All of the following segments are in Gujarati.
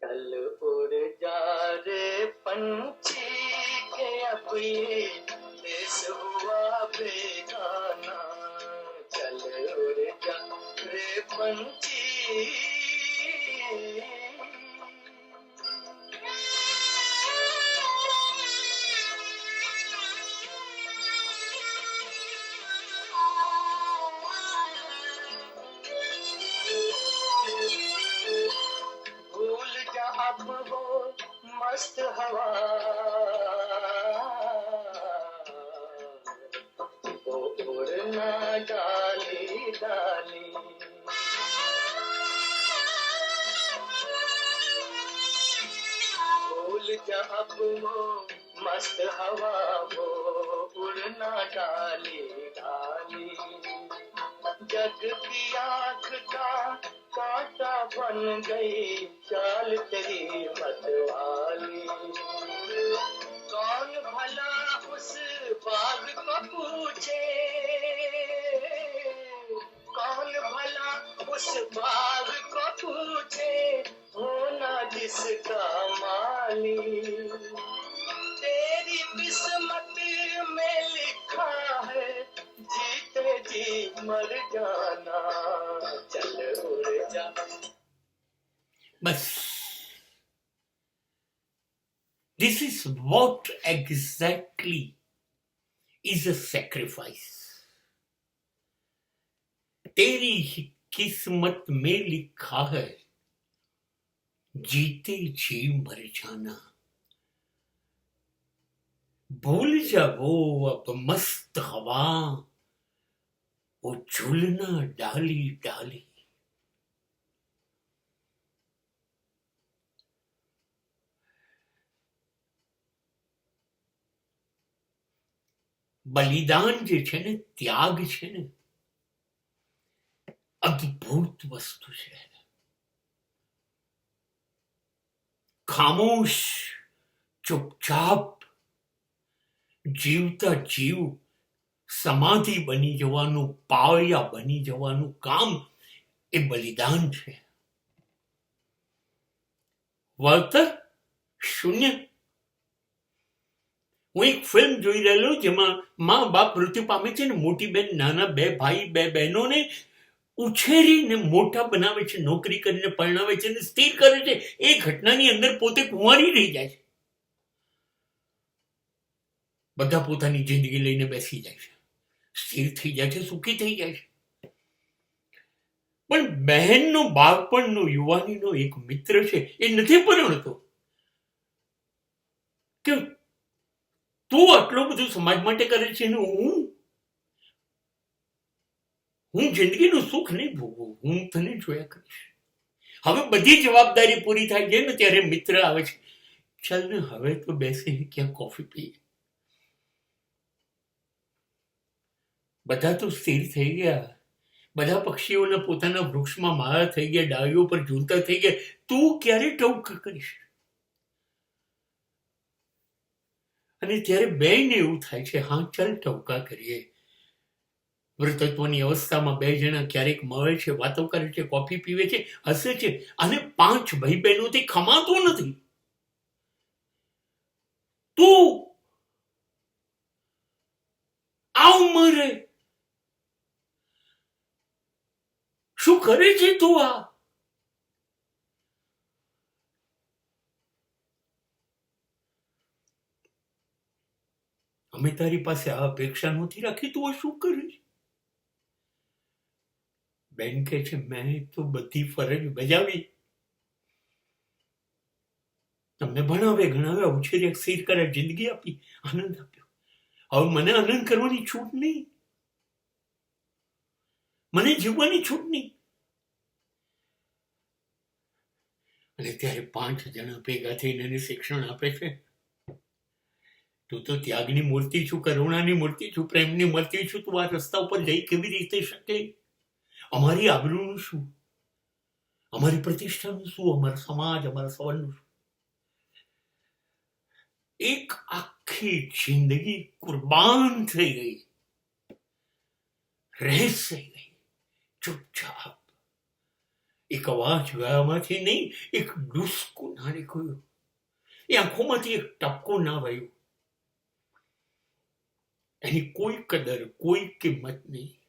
कल उड़ जा रे पंछी के अब ये देश हुआ बेगाना चल उड़ जा रे पंछी भूल जा अब वो मस्त हवा वो उड़ना डाली डाली भूल जा अब वो मस्त हवा वो उड़ना डाली डाली जग की आँख का कांटा बन गई चाल तेरी मतवाली कौन भला उस बाग को पूछे कौन भला उस बाग को पूछे होना जिसका माली तेरी किस्मत में लिखा है जीते जी मर जाना चल उड़ जा बस this is what exactly is a sacrifice. तेरी किस्मत में लिखा है जीते जी मर जाना भूल जा वो अब मस्त हवा वो झूलना डाली डाली બલિદાન જે છે ને ત્યાગ છે ને અદ્ભુત વસ્તુ છે ખામોશ ચૂપચાપ જીવતા જીવ સમાધિ બની જવાનું પાવયા બની જવાનું કામ એ બલિદાન છે વળતર શૂન્ય હું એક ફિલ્મ જોઈ રહેલો જેમાં મા બાપ મૃત્યુ પામે છે ને મોટી બેન નાના બે ભાઈ બે બહેનોને ઉછેરીને મોટા બનાવે છે નોકરી કરીને પરણાવે છે અને સ્થિર કરે છે એ ઘટનાની અંદર પોતે કુંવારી રહી જાય છે બધા પોતાની જિંદગી લઈને બેસી જાય છે સ્થિર થઈ જાય છે સુખી થઈ જાય છે પણ બહેનનો બાળપણનો યુવાનીનો એક મિત્ર છે એ નથી પરણતો કે તું આટલો બધું સમાજ માટે કરે છે ને હું જિંદગીનું સુખ નહીં ભોગવું હું તને જોયા કરીશ હવે બધી જવાબદારી પૂરી થાય છે ને ત્યારે મિત્ર આવે છે ચાલ ને હવે તો બેસીને ક્યાં કોફી પીએ બધા તો સ્થિર થઈ ગયા બધા પક્ષીઓના પોતાના વૃક્ષમાં માળા થઈ ગયા ડાળીઓ પર ઝૂલતા થઈ ગયા તું ક્યારે ટવકા કરીશ અને ત્યારે બેયને એવું થાય છે હા ચાલ ટવકા કરીએ વૃતત્વની અવસ્થામાં બે જણા ક્યારેક મળે છે વાતો કરે છે કોફી પીવે છે હસે છે અને 5 ભાઈ બહેનોથી ખમાતું નથી તું આ ઉંમરે શું કરે છે તું આ અમે તારી પાસે આ અપેક્ષા નથી રાખી તું શું કરીશ બેન કહે છે મેં તો બધી ફરજ બજાવી તમને ભણાવે ગણાવ્યા ઉછેર્યા સ્થિર કર્યા જિંદગી આપી આનંદ આપ્યો હવે મને આનંદ કરવાની છૂટ નહીં મને જીવવાની છૂટ નહીં અને ત્યારે 5 જણા ભેગા થઈને એને શિક્ષણ આપે છે તું તો ત્યાગની મૂર્તિ છું કરુણાની મૂર્તિ છું પ્રેમની મૂર્તિ છું તું આ રસ્તા ઉપર જઈ કેવી રીતે શકે અમારી આબરૂનું શું અમારી પ્રતિષ્ઠાનું શું, અમારા સમાજ, અમારા સંબંધનું શું? એક આખી જિંદગી કુરબાન થઈ ગઈ, રહેસ થઈ ગઈ, ચૂપચાપ. એક અવાજ ગયામાંથી નહીં, એક ડુસકું ના નીકળ્યું, એ આંખોમાંથી એક ટપકો ના વળ્યું. એની કોઈ કદર, કોઈ કિંમત નહીં.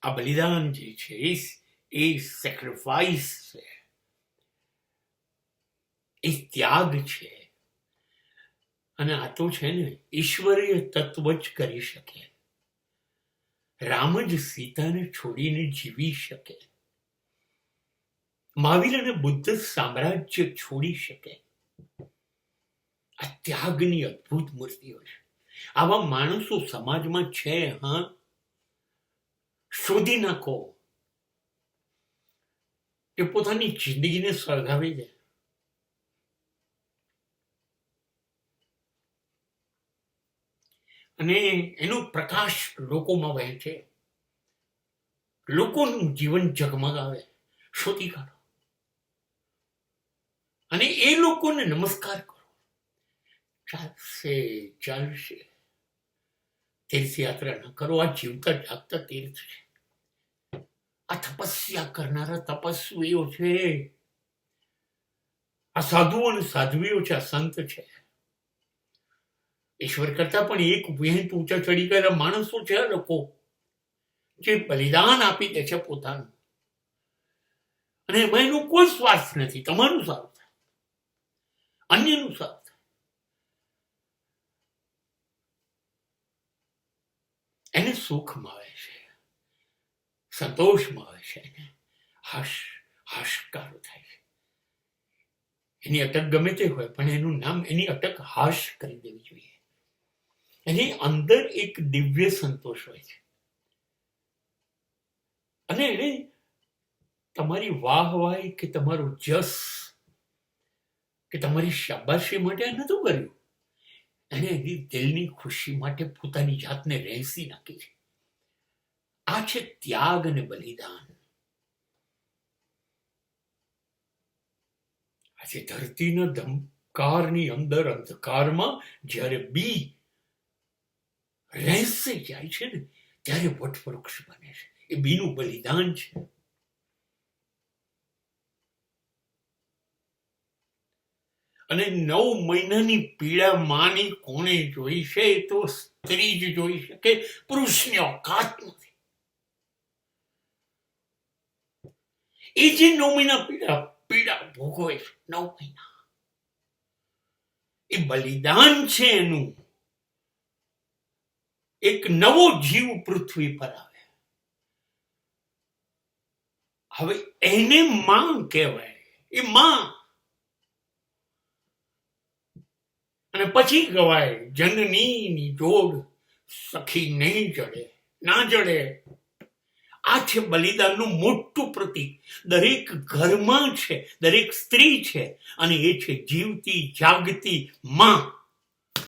આ બલિદાન જે છે એ સેક્રિફાઈસ છે, એ ત્યાગ છે. અને આ તો છે ને ઈશ્વરીય તત્વ જ કરી શકે. રામ જ સીતાને છોડીને જીવી શકે, મહાવીર અને બુદ્ધ સામ્રાજ્ય છોડી શકે. આ ત્યાગની અદ્ભુત મૂર્તિઓ છે. આવા માણસો સમાજમાં છે. હા, શોધી નાખો. એ પોતાની જિંદગીને સળગાવી દે. અને એનો પ્રકાશ લોકોમાં વહેંચે, લોકોનું જીવન ઝગમગાવે. શોધી કાઢો અને એ લોકોને નમસ્કાર કરો. ચાલશે, ચાલશે. તીર્થયાત્રા ન કરો, આ જીવતા જાગતા તીર્થ છે. આ તપસ્યા કરનારા તપસ્વીઓ છે, આ સાધુઓ અને સાધ્વીઓ છે, આ સંત છે. ઈશ્વર કરતા પણ એક વિહિત ઊંચા ચડી ગયેલા માણસો છે. લોકો જે બલિદાન આપી દે છે પોતાનું, અને એમાં એનું કોઈ સ્વાર્થ નથી. તમારું સારું થાય, અન્યનું સારું થાય. એને સુખ મળે છે, સંતોષ મળે છે, એને હાશકારો થાય છે. એની અટક ગમે તે હોય, પણ એનું નામ, એની અટક હાશ કરી દેવી જોઈએ. એની અંદર એક દિવ્ય સંતોષ હોય છે. અને એને તમારી વાહવાહી કે તમારું જસ કે તમારી શાબાશી માટે નતું કર્યું. એને એની દિલની ખુશી માટે પોતાની જાતને રહેસી નાખી છે. આ છે ત્યાગ અને બલિદાન. આજે ધરતીના ધમકારની અંદર અંધકારમાં જ્યારે બી રહેશે જાય છે ને, ત્યારે વટવૃક્ષ બને છે. એ બીનું બલિદાન છે. અને 9 મહિનાની પીડા માની કોણે જોઈ છે? એ તો સ્ત્રી જ જોઈ શકે, પુરુષની ઓકાત નથી. એ જે 9 મહિના પીડા ભોગવે છે, 9 મહિના, એ બલિદાન છે એનું. એક નવો જીવ પૃથ્વી પર આવે. હવે એને માં કહેવાય, એ માં. અને પછી કહેવાય જનની જોડ સખી નહીં જડે, ના જડે. આ છે બલિદાનનું મોટું પ્રતીક. દરેક ઘરમાં છે, દરેક સ્ત્રી છે, અને એ છે જીવતી જાગતી માં.